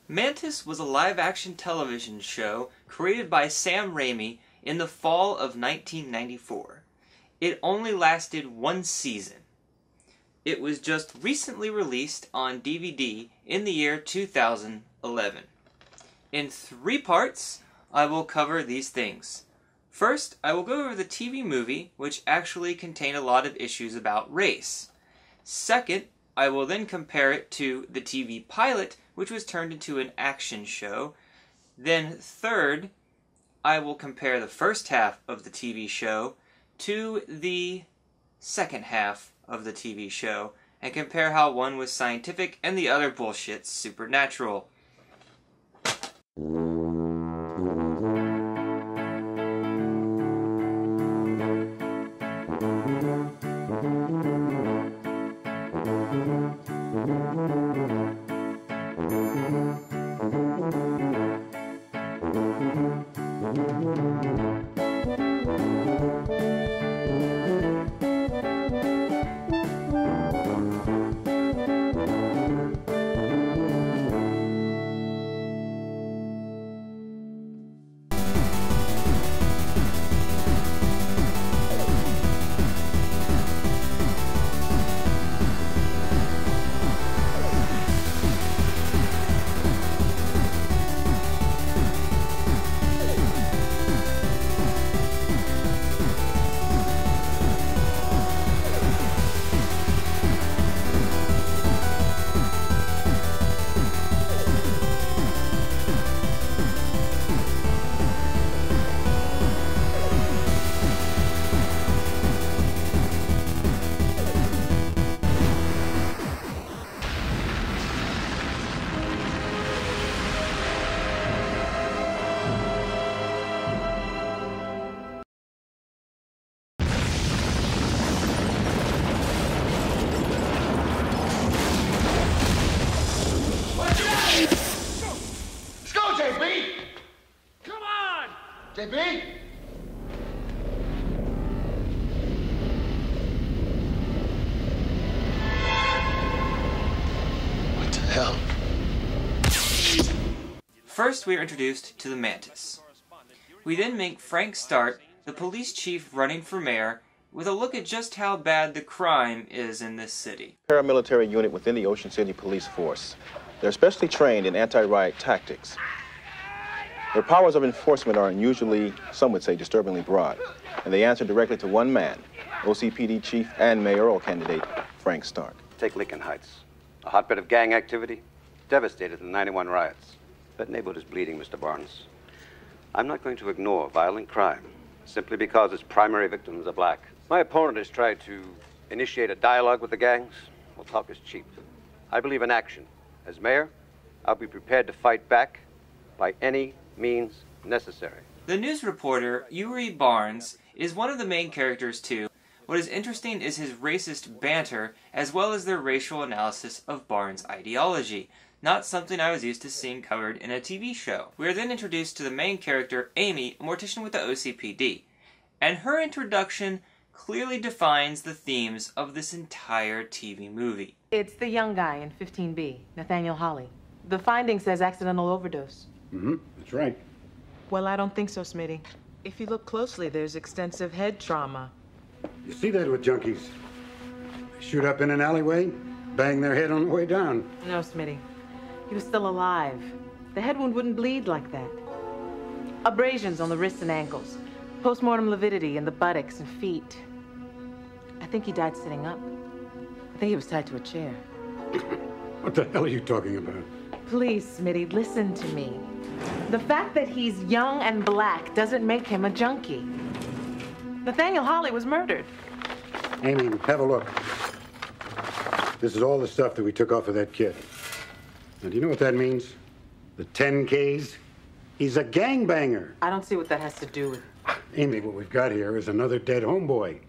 Mantis was a live-action television show created by Sam Raimi in the fall of 1994. It only lasted one season. It was just recently released on DVD in the year 2011. In 3 parts, I will cover these things. First, I will go over the TV movie, which actually contained a lot of issues about race. Second, I will then compare it to the TV pilot, which was turned into an action show. Then third, I will compare the first half of the TV show to the second half of the TV show, and compare how one was scientific and the other bullshit's supernatural. JP? What the hell? First, we are introduced to the Mantis. We then meet Frank Stark, the police chief running for mayor, with a look at just how bad the crime is in this city. Paramilitary unit within the Ocean City Police Force. They're specially trained in anti-riot tactics. Their powers of enforcement are unusually, some would say, disturbingly broad, and they answer directly to one man, OCPD chief and mayoral candidate Frank Stark. Take Lincoln Heights, a hotbed of gang activity, devastated in the '91 riots. That neighborhood is bleeding, Mr. Barnes. I'm not going to ignore violent crime simply because its primary victims are black. My opponent has tried to initiate a dialogue with the gangs. Well, talk is cheap. I believe in action. As mayor, I'll be prepared to fight back by any means necessary. The news reporter, Yuri Barnes, is one of the main characters too. What is interesting is his racist banter, as well as their racial analysis of Barnes' ideology. Not something I was used to seeing covered in a TV show. We are then introduced to the main character, Amy, a mortician with the OCPD. And her introduction clearly defines the themes of this entire TV movie. It's the young guy in 15B, Nathaniel Holly. The finding says accidental overdose. Mm-hmm, that's right. Well, I don't think so, Smitty. If you look closely, there's extensive head trauma. You see that with junkies. They shoot up in an alleyway, bang their head on the way down. No, Smitty. He was still alive. The head wound wouldn't bleed like that. Abrasions on the wrists and ankles. Postmortem lividity in the buttocks and feet. I think he died sitting up. I think he was tied to a chair. What the hell are you talking about? Please, Smitty, listen to me. The fact that he's young and black doesn't make him a junkie. Nathaniel Holly was murdered. Amy, have a look. This is all the stuff that we took off of that kid. Now, do you know what that means? The 10Ks? He's a gangbanger. I don't see what that has to do with... Amy, what we've got here is another dead homeboy.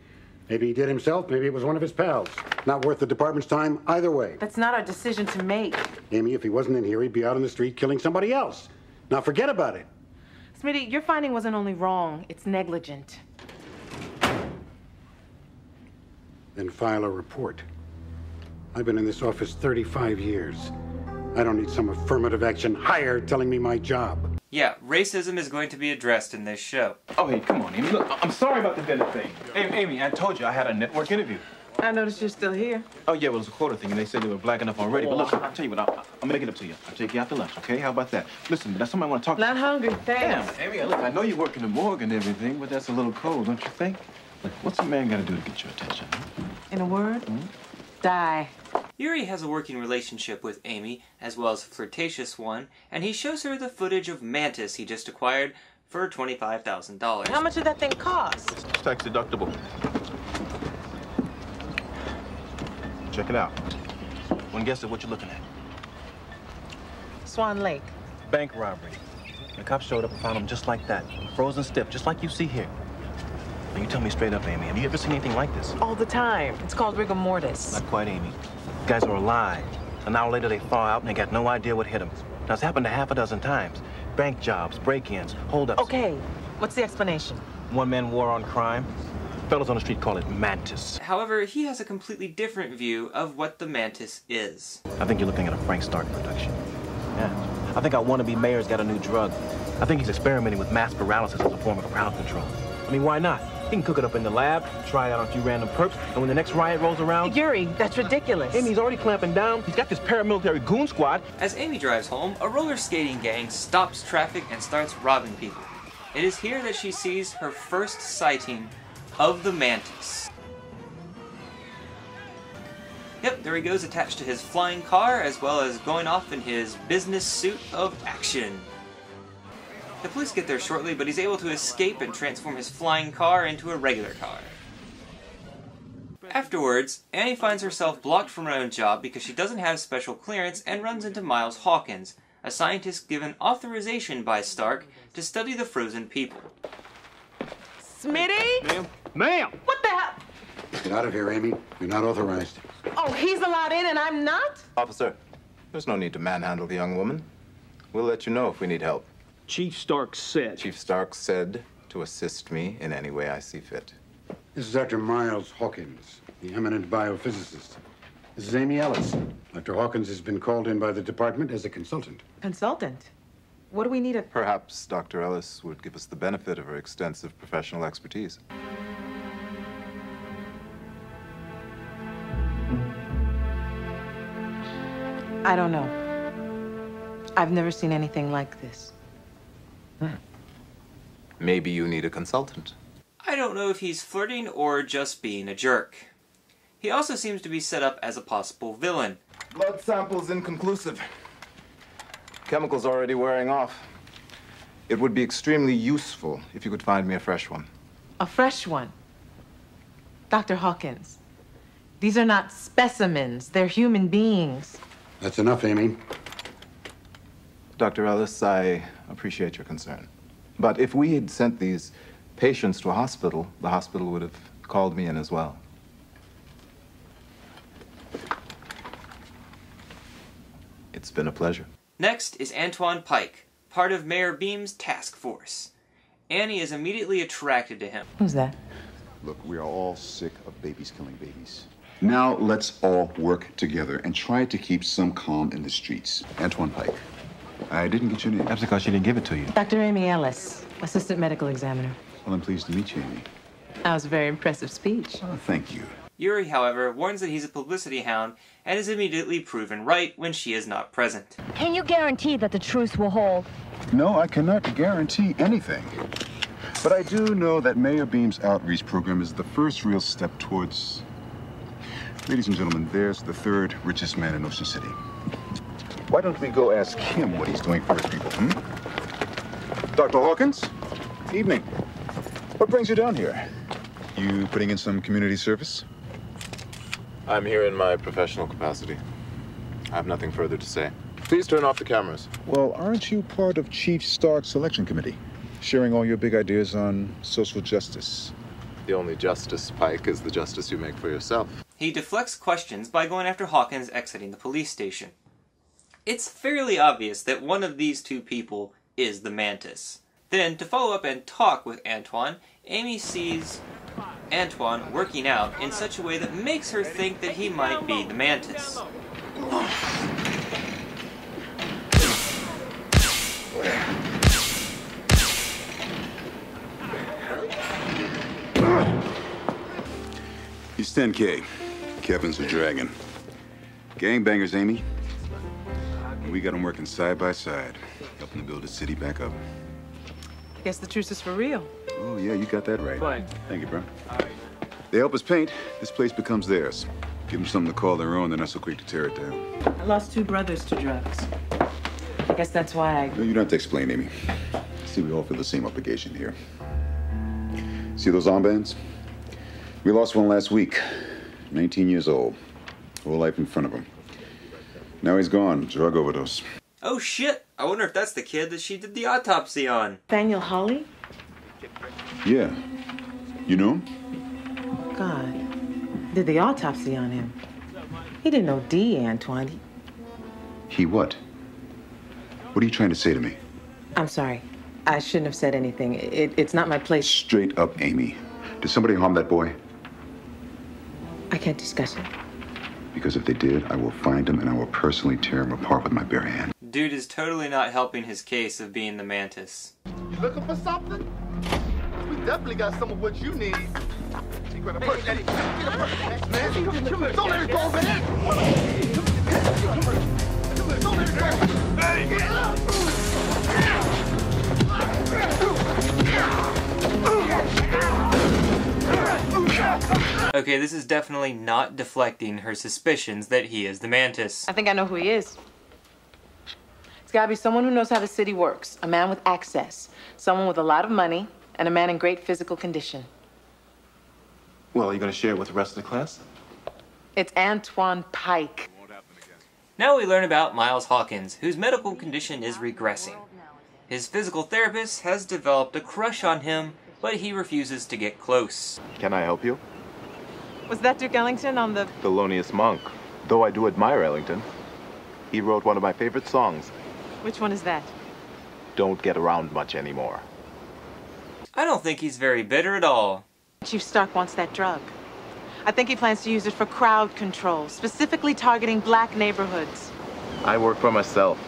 Maybe he did himself, maybe it was one of his pals. Not worth the department's time either way. That's not our decision to make. Amy, if he wasn't in here, he'd be out on the street killing somebody else. Now forget about it. Smitty, your finding wasn't only wrong, it's negligent. Then file a report. I've been in this office 35 years. I don't need some affirmative action hire telling me my job. Yeah, racism is going to be addressed in this show. Oh, hey, come on, Amy. Look, I'm sorry about the dinner thing. Hey, Amy, I told you I had a network interview. I noticed you're still here. Oh, yeah, well, it's a quota thing, and they said they were black enough already. But look, I'll tell you what, I'm gonna make it up to you. I'll take you out to lunch, okay? How about that? Listen, that's something I want to talk to you. Not hungry, thanks. Damn, Amy, look, I know you work in the morgue and everything, but that's a little cold, don't you think? Look, what's a man got to do to get your attention? Huh? In a word, die. Yuri has a working relationship with Amy, as well as a flirtatious one, and he shows her the footage of Mantis he just acquired for $25,000. How much did that thing cost? It's tax deductible. Check it out. One guess at what you're looking at. Swan Lake. Bank robbery. The cops showed up and found him just like that, frozen stiff, just like you see here. Now you tell me straight up, Amy, have you ever seen anything like this? All the time. It's called Rigor Mortis. Not quite, Amy. The guys are alive. An hour later, they thaw out and they got no idea what hit them. Now, it's happened a half a dozen times. Bank jobs, break-ins, hold-ups. Okay, what's the explanation? One-man war on crime. Fellas on the street call it Mantis. However, he has a completely different view of what the Mantis is. I think you're looking at a Frank Stark production. Yeah. I think our wannabe mayor's got a new drug. I think he's experimenting with mass paralysis as a form of crowd control. I mean, why not? He can cook it up in the lab, try it out on a few random perps, and when the next riot rolls around... Yuri, that's ridiculous. Amy, he's already clamping down. He's got this paramilitary goon squad. As Amy drives home, a roller skating gang stops traffic and starts robbing people. It is here that she sees her first sighting of the Mantis. Yep, there he goes, attached to his flying car, as well as going off in his business suit of action. The police get there shortly, but he's able to escape and transform his flying car into a regular car. Afterwards, Annie finds herself blocked from her own job because she doesn't have special clearance and runs into Miles Hawkins, a scientist given authorization by Stark to study the frozen people. Smitty? Ma'am? Ma'am! What the hell? Get out of here, Amy. You're not authorized. Oh, he's allowed in and I'm not? Officer, there's no need to manhandle the young woman. We'll let you know if we need help. Chief Stark said. Chief Stark said to assist me in any way I see fit. This is Dr. Miles Hawkins, the eminent biophysicist. This is Amy Ellis. Dr. Hawkins has been called in by the department as a consultant. Consultant? What do we need a... Perhaps Dr. Ellis would give us the benefit of her extensive professional expertise. I don't know. I've never seen anything like this. Maybe you need a consultant. I don't know if he's flirting or just being a jerk. He also seems to be set up as a possible villain. Blood sample's inconclusive. Chemical's already wearing off. It would be extremely useful if you could find me a fresh one. A fresh one? Dr. Hawkins, these are not specimens. They're human beings. That's enough, Amy. Dr. Ellis, I appreciate your concern. But if we had sent these patients to a hospital, the hospital would have called me in as well. It's been a pleasure. Next is Antwon Pike, part of Mayor Beam's task force. Annie is immediately attracted to him. Who's that? Look, we are all sick of babies killing babies. Now let's all work together and try to keep some calm in the streets. Antwon Pike. I didn't get your name. That's because she didn't give it to you. Dr. Amy Ellis, assistant medical examiner. Well, I'm pleased to meet you, Amy. That was a very impressive speech. Oh, thank you. Yuri, however, warns that he's a publicity hound and is immediately proven right when she is not present. Can you guarantee that the truce will hold? No, I cannot guarantee anything. But I do know that Mayor Beam's outreach program is the first real step towards... Ladies and gentlemen, there's the third richest man in Ocean City. Why don't we go ask him what he's doing for his people, Dr. Hawkins? Evening. What brings you down here? You putting in some community service? I'm here in my professional capacity. I have nothing further to say. Please turn off the cameras. Well, aren't you part of Chief Stark's selection committee? Sharing all your big ideas on social justice? The only justice, Pike, is the justice you make for yourself. He deflects questions by going after Hawkins exiting the police station. It's fairly obvious that one of these two people is the Mantis. Then, to follow up and talk with Antwon, Amy sees Antwon working out in such a way that makes her think that he might be the Mantis. He's 10K. Kevin's a dragon. Gangbangers, Amy. And we got them working side by side, helping to build the city back up. I guess the truce is for real. Oh, yeah, you got that right. Fine. Thank you, bro. They help us paint, this place becomes theirs. Give them something to call their own, they're not so quick to tear it down. I lost 2 brothers to drugs. I guess that's why I... No, you don't have to explain, Amy. See, we all feel the same obligation here. See those armbands? We lost one last week. 19 years old. Whole life in front of him. Now he's gone. Drug overdose. Oh shit! I wonder if that's the kid that she did the autopsy on. Nathaniel Hawley? Yeah. You know him? God. Did the autopsy on him. He didn't OD, Antwon. He what? What are you trying to say to me? I'm sorry. I shouldn't have said anything. It's not my place. Straight up, Amy. Did somebody harm that boy? I can't discuss it. Because if they did, I will find him and I will personally tear him apart with my bare hand. Dude is totally not helping his case of being the Mantis. You looking for something? We definitely got some of what you need. Grab a purse, Eddie. Get a purse, man. Don't let it go, man. Don't let it go. Okay, this is definitely not deflecting her suspicions that he is the Mantis. I think I know who he is. It's gotta be someone who knows how the city works. A man with access. Someone with a lot of money. And a man in great physical condition. Well, are you going to share it with the rest of the class? It's Antwon Pike. Now we learn about Miles Hawkins, whose medical condition is regressing. His physical therapist has developed a crush on him, but he refuses to get close. Can I help you? Was that Duke Ellington on the... Thelonious Monk. Though I do admire Ellington. He wrote one of my favorite songs. Which one is that? Don't get around much anymore. I don't think he's very bitter at all. Chief Stark wants that drug. I think he plans to use it for crowd control, specifically targeting black neighborhoods. I work for myself.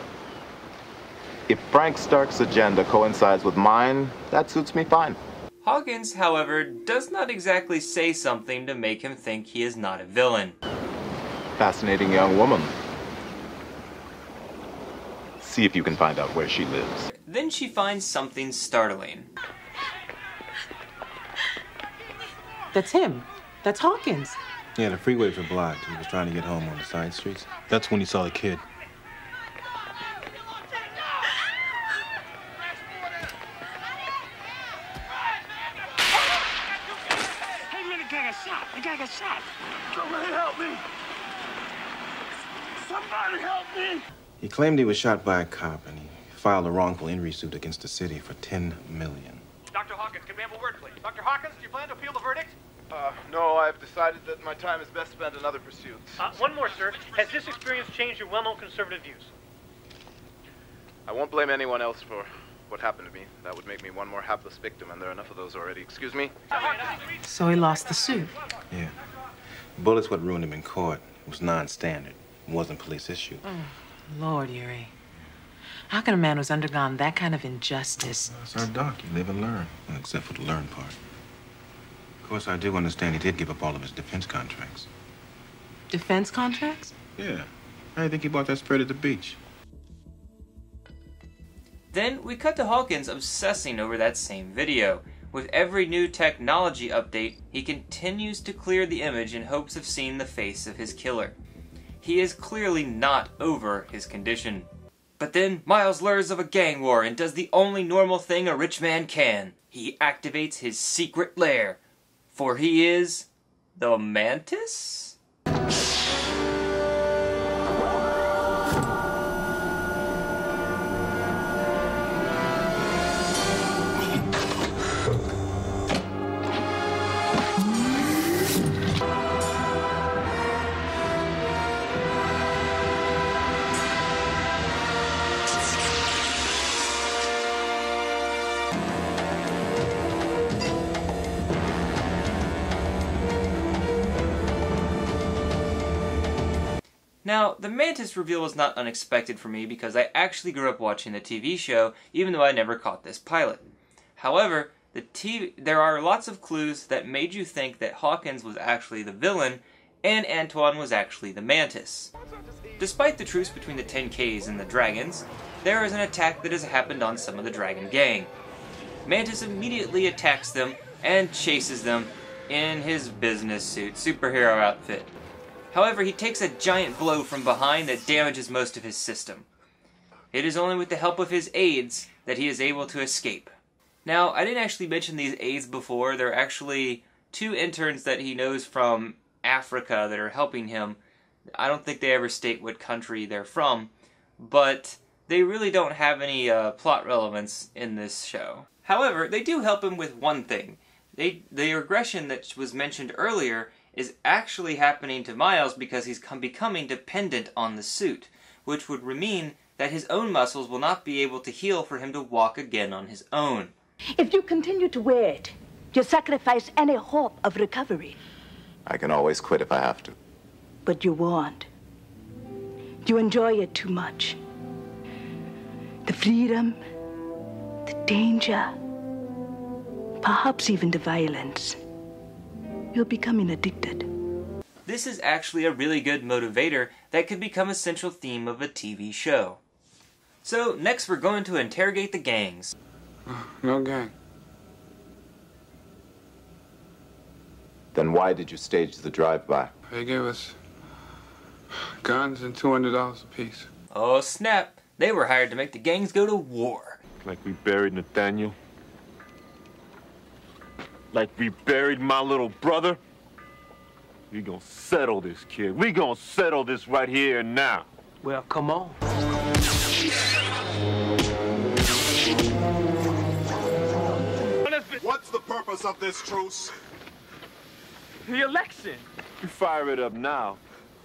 If Frank Stark's agenda coincides with mine, that suits me fine. Hawkins, however, does not exactly say something to make him think he is not a villain. Fascinating young woman. See if you can find out where she lives. Then she finds something startling. That's him. That's Hawkins. Yeah, the freeways were blocked. He was trying to get home on the side streets. That's when he saw the kid. Hey, man, the guy got shot. The guy got shot. Somebody help me. Somebody help me. He claimed he was shot by a cop, and he filed a wrongful injury suit against the city for $10 million. Dr. Hawkins, can we have a word, please? Dr. Hawkins, do you plan to appeal the verdict? No, I've decided that my time is best spent in other pursuits. One more, sir. Has this experience changed your well-known conservative views? I won't blame anyone else for what happened to me. That would make me one more hapless victim, and there are enough of those already. Excuse me? So he lost the suit. Yeah. Bullets what ruined him in court. It was non-standard. It wasn't police issue. Oh, Lord, Yuri. How can a man who's undergone that kind of injustice... It's our doc. You live and learn. Well, except for the learn part. Of course, I do understand he did give up all of his defense contracts. Defense contracts? Yeah. I think he bought that spread at the beach. Then we cut to Hawkins obsessing over that same video. With every new technology update, he continues to clear the image in hopes of seeing the face of his killer. He is clearly not over his condition. But then Miles learns of a gang war and does the only normal thing a rich man can. He activates his secret lair. For he is the Mantis? Now, the Mantis reveal was not unexpected for me because I actually grew up watching the TV show, even though I never caught this pilot. However, there are lots of clues that made you think that Hawkins was actually the villain and Antwon was actually the Mantis. Despite the truce between the 10Ks and the Dragons, there is an attack that has happened on some of the Dragon gang. Mantis immediately attacks them and chases them in his business suit, superhero outfit. However, he takes a giant blow from behind that damages most of his system. It is only with the help of his aides that he is able to escape. Now, I didn't actually mention these aides before. They're actually 2 interns that he knows from Africa that are helping him. I don't think they ever state what country they're from, but they really don't have any plot relevance in this show. However, they do help him with one thing. The aggression that was mentioned earlier is actually happening to Miles because he's becoming dependent on the suit, which would mean that his own muscles will not be able to heal for him to walk again on his own. If you continue to wear it, you sacrifice any hope of recovery. I can always quit if I have to. But you won't. You enjoy it too much. The freedom, the danger, perhaps even the violence. You're becoming addicted. This is actually a really good motivator that could become a central theme of a TV show. So, next we're going to interrogate the gangs. No gang. Then why did you stage the drive-by? They gave us guns and $200 apiece. Oh snap, they were hired to make the gangs go to war. Like we buried Nathaniel? Like we buried my little brother? We gonna settle this, kid. We gonna settle this right here and now. Well, come on. What's the purpose of this truce? The election. You fire it up now,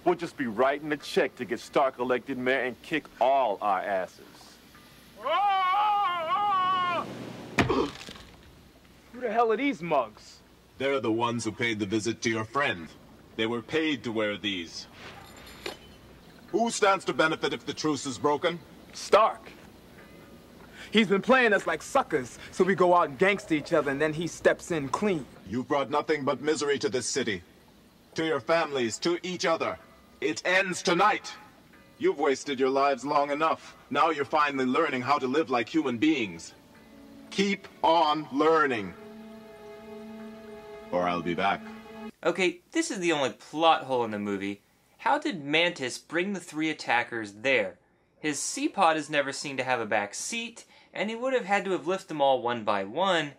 we'll just be writing a check to get Stark elected mayor and kick all our asses. Who the hell are these mugs? They're the ones who paid the visit to your friend. They were paid to wear these. Who stands to benefit if the truce is broken? Stark. He's been playing us like suckers, so we go out and gangster each other, and then he steps in clean. You've brought nothing but misery to this city. To your families, to each other. It ends tonight. You've wasted your lives long enough. Now you're finally learning how to live like human beings. Keep on learning. Or I'll be back. Okay, this is the only plot hole in the movie. How did Mantis bring the 3 attackers there? His C-Pod is never seen to have a back seat, and he would have had to have lifted them all one by one,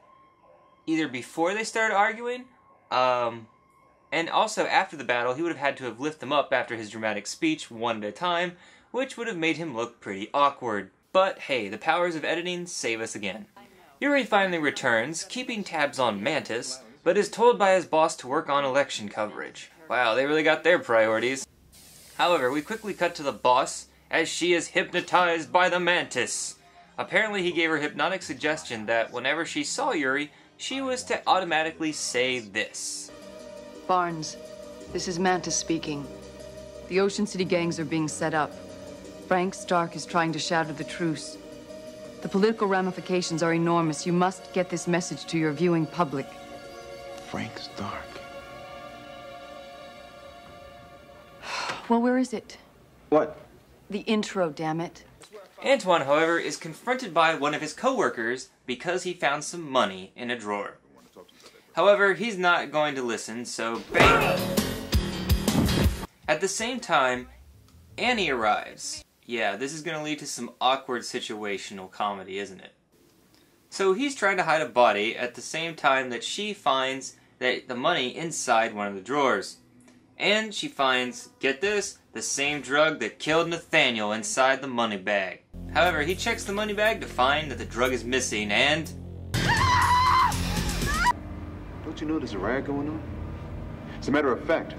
either before they started arguing, and also after the battle, he would have had to have lifted them up after his dramatic speech one at a time, which would have made him look pretty awkward. But hey, the powers of editing save us again. Yuri finally returns, keeping tabs on Mantis, but is told by his boss to work on election coverage. Wow, they really got their priorities. However, we quickly cut to the boss, as she is hypnotized by the Mantis. Apparently he gave her hypnotic suggestion that whenever she saw Yuri, she was to automatically say this. Barnes, this is Mantis speaking. The Ocean City gangs are being set up. Frank Stark is trying to shatter the truce. The political ramifications are enormous. You must get this message to your viewing public. Frank Stark. Well, where is it? What? The intro, damn it. Antwon, however, is confronted by one of his co-workers because he found some money in a drawer. However, he's not going to listen, so bang! At the same time, Annie arrives. Yeah, this is going to lead to some awkward situational comedy, isn't it? So he's trying to hide a body at the same time that she finds the money inside one of the drawers. And she finds, get this, the same drug that killed Nathaniel inside the money bag. However, he checks the money bag to find that the drug is missing and... Don't you know there's a riot going on? As a matter of fact,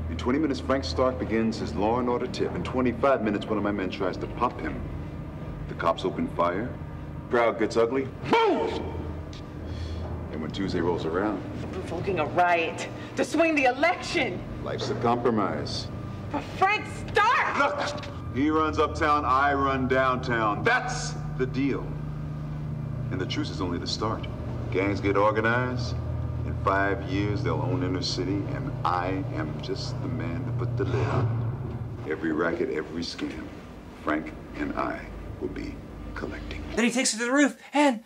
in 20 minutes, Frank Stark begins his law and order tip. In 25 minutes, one of my men tries to pop him. The cops open fire. Crowd gets ugly. Boom! And when Tuesday rolls around... Provoking a riot to swing the election. Life's a compromise. For Frank Stark! Look! He runs uptown, I run downtown. That's the deal. And the truce is only the start. Gangs get organized. In 5 years, they'll own inner city, and I am just the man to put the lid on it. Every racket, every scam, Frank and I will be collecting. Then he takes her to the roof, and...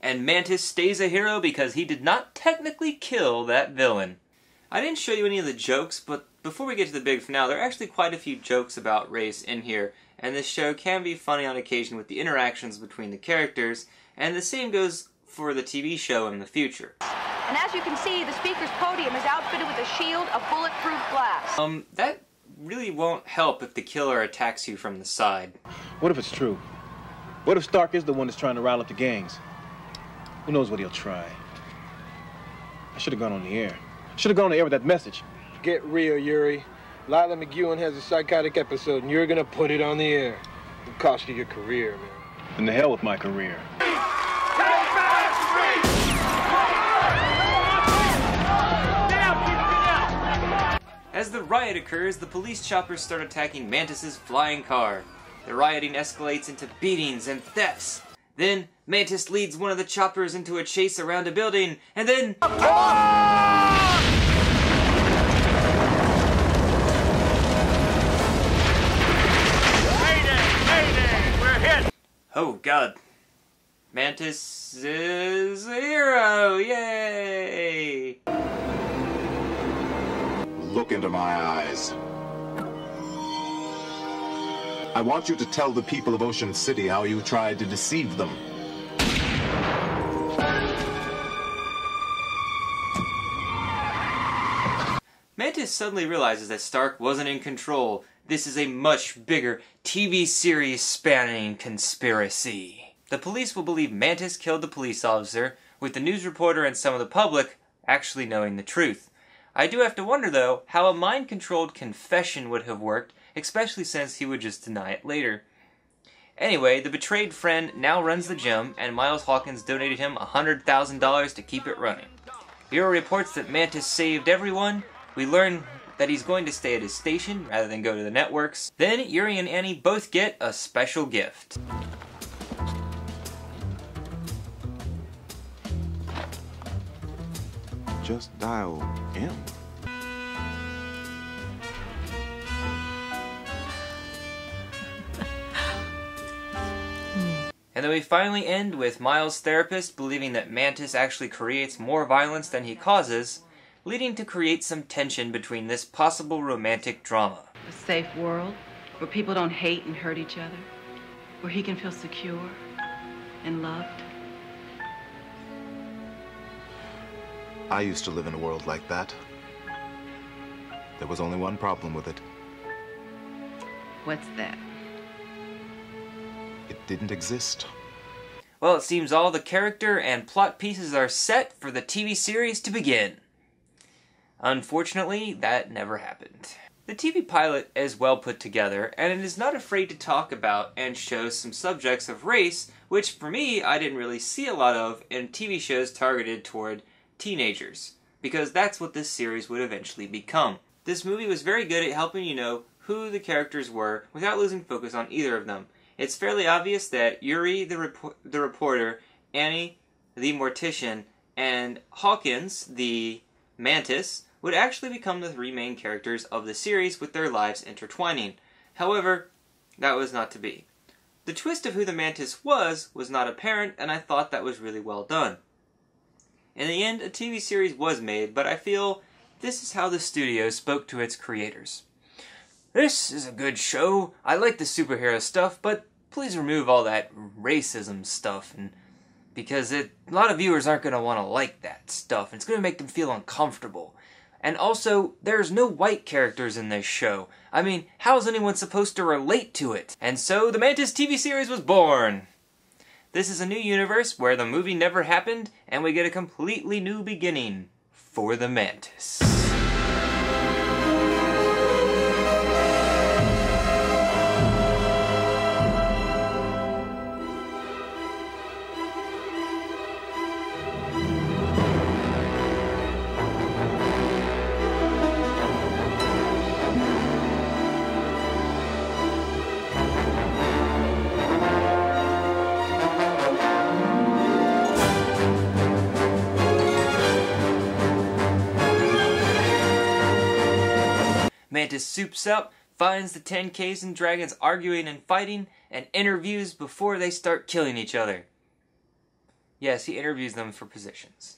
And Mantis stays a hero because he did not technically kill that villain. I didn't show you any of the jokes, but before we get to the big finale, there are actually quite a few jokes about race in here, and this show can be funny on occasion with the interactions between the characters, and the same goes for the TV show in the future. And as you can see, the speaker's podium is outfitted with a shield of bulletproof glass. That really won't help if the killer attacks you from the side. What if it's true? What if Stark is the one that's trying to rile up the gangs? Who knows what he'll try? I should have gone on the air. Should have gone on the air with that message. Get real, Yuri. Lila McEwen has a psychotic episode, and you're gonna put it on the air. It'll cost you your career, man. And the hell with my career. As the riot occurs, the police choppers start attacking Mantis's flying car. The rioting escalates into beatings and thefts. Then, Mantis leads one of the choppers into a chase around a building, and then... Mayday! We're hit! Oh, God. Mantis is a hero! Yay! Look into my eyes. I want you to tell the people of Ocean City how you tried to deceive them. Mantis suddenly realizes that Stark wasn't in control. This is a much bigger TV series spanning conspiracy. The police will believe Mantis killed the police officer, with the news reporter and some of the public actually knowing the truth. I do have to wonder, though, how a mind-controlled confession would have worked, especially since he would just deny it later. Anyway, the betrayed friend now runs the gym, and Miles Hawkins donated him $100,000 to keep it running. Bureau reports that Mantis saved everyone. We learn that he's going to stay at his station rather than go to the networks. Then Yuri and Annie both get a special gift. Just dial M. And then we finally end with Miles' therapist believing that Mantis actually creates more violence than he causes, leading to create some tension between this possible romantic drama. A safe world where people don't hate and hurt each other, where he can feel secure and loved. I used to live in a world like that. There was only one problem with it. What's that? It didn't exist. Well, it seems all the character and plot pieces are set for the TV series to begin. Unfortunately, that never happened. The TV pilot is well put together, and it is not afraid to talk about and show some subjects of race, which for me, I didn't really see a lot of in TV shows targeted toward teenagers, because that's what this series would eventually become. This movie was very good at helping you know who the characters were without losing focus on either of them. It's fairly obvious that Yuri, the reporter, Annie, the mortician, and Hawkins, the Mantis, would actually become the three main characters of the series with their lives intertwining. However, that was not to be. The twist of who the Mantis was not apparent, and I thought that was really well done. In the end, a TV series was made, but I feel this is how the studio spoke to its creators. This is a good show. I like the superhero stuff, but please remove all that racism stuff, and because a lot of viewers aren't going to want to like that stuff, and it's going to make them feel uncomfortable. And also, there's no white characters in this show. I mean, how's anyone supposed to relate to it? And so, the Mantis TV series was born! This is a new universe where the movie never happened, and we get a completely new beginning for the Mantis. Mantis soups up, finds the 10Ks and dragons arguing and fighting, and interviews before they start killing each other. Yes, he interviews them for positions.